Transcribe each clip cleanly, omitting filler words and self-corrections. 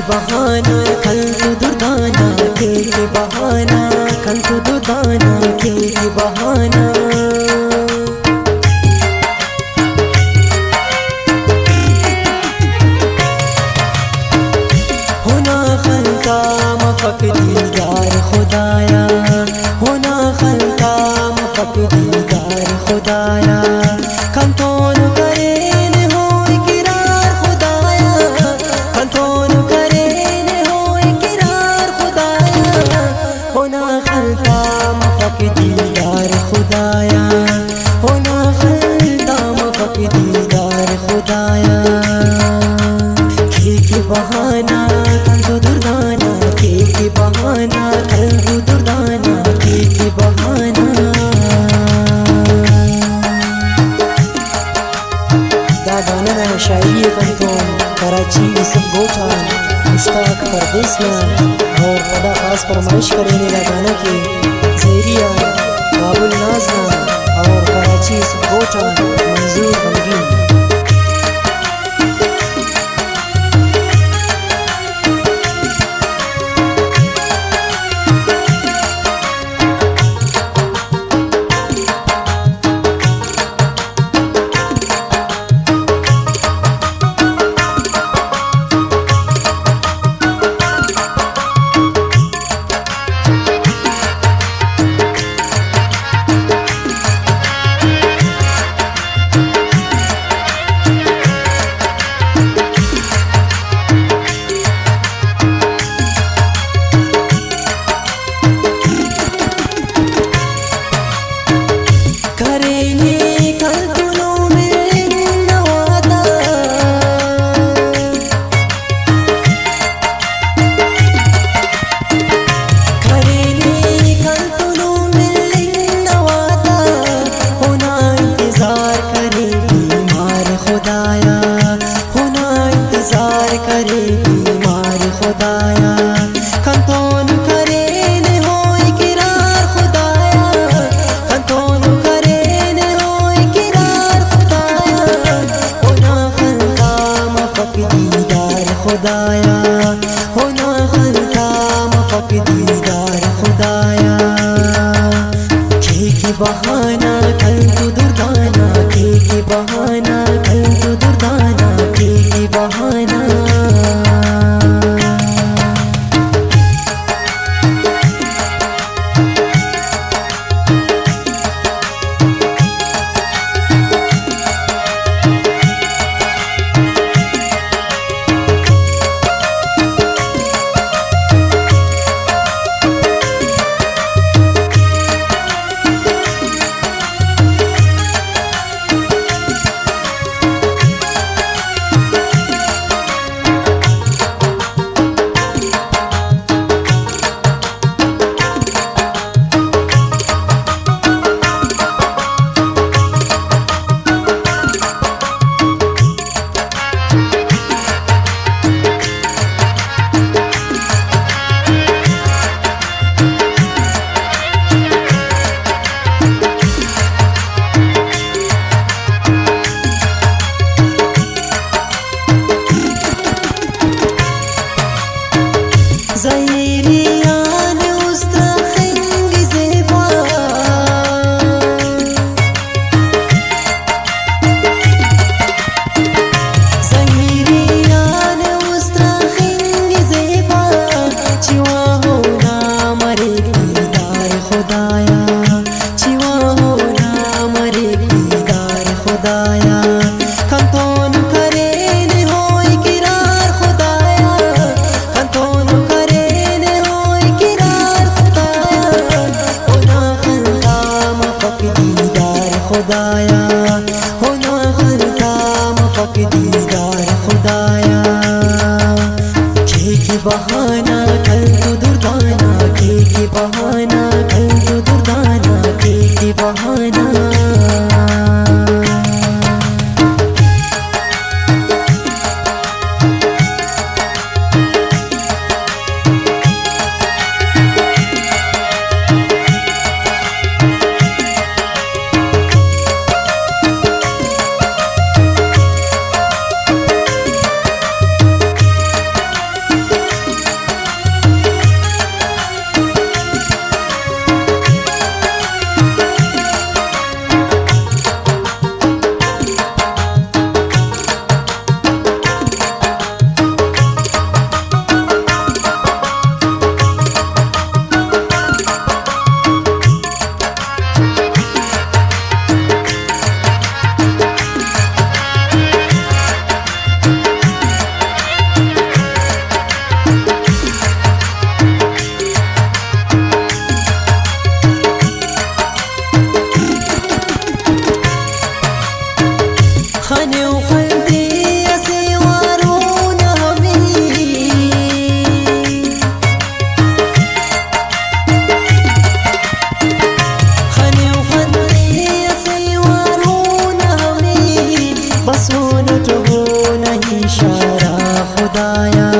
बहाना कल तो दुर्दाना के बहाना कल तो दुर्दाना के बहाना होना खलका मफक दीदार खुदाया होना खलका मफक दीदार खुदाया कल तो दीदार खुदाया होना खलता मफक दीदार खुदाया के बहाना कल तो दुर्दाना के बहाना कल तो दुर्दाना के बहाना दा गाना ना शायरी कंतोम कराची सब गोठा मुश्ताक परदेस में और पदा खास फरमाइश करेने का गाना की ज़ेरिया काबुल नाज़ना और कराची कोटा मंजूर गमगीन। खुदाया होना खलका मफक दीदार खुदाया के बहाना कल तो दुर्दाना के बहाना कल तो दुर्दाना के बहाना خلني وخلدي يسيوارونا همي خلني وخلدي يسيوارونا همي بسون تهون إشارة خدایا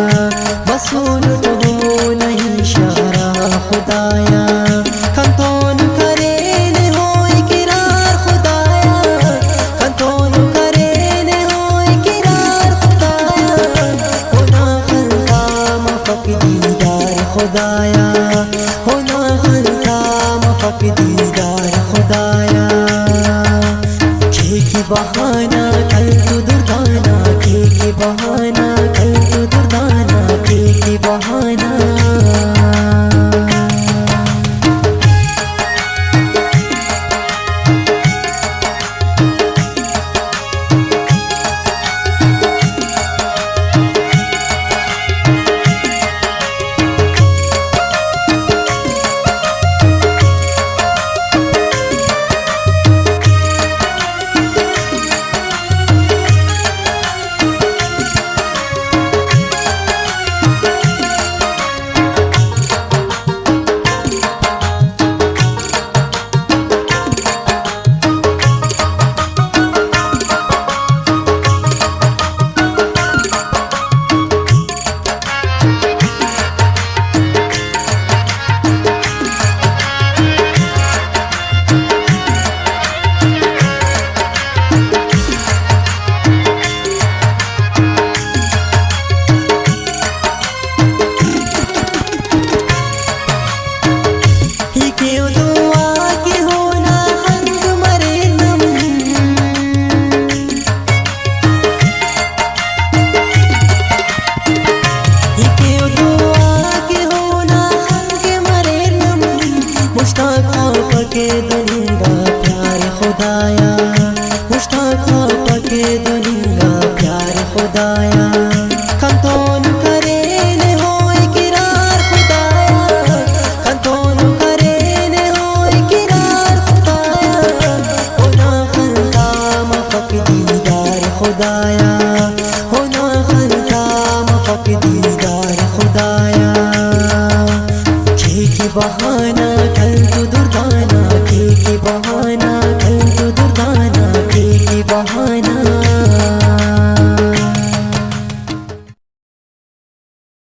بسون تهون إشارة خدایا کنتون کرین ہو اقرار خدایا کنتون کرین ہو اقرار خدایا ہونا خلقا مفق دیدار خدایا ہونا خلقا مفق دیدار خدایا کی بہانا کل تو دردانا کی بہانا کل تو دردانا کی بہانا के दुनिया प्यार खुदाया मुश्ताक पके दुनिया प्यार खुदाया कंतोन करेने हो इकरार खुदाया कंतोन करेने हो इकरार खुदाया होना खल्का मफक दीदार खुदाया होना खल्का मफक दीदार खुदाया की बहाना कल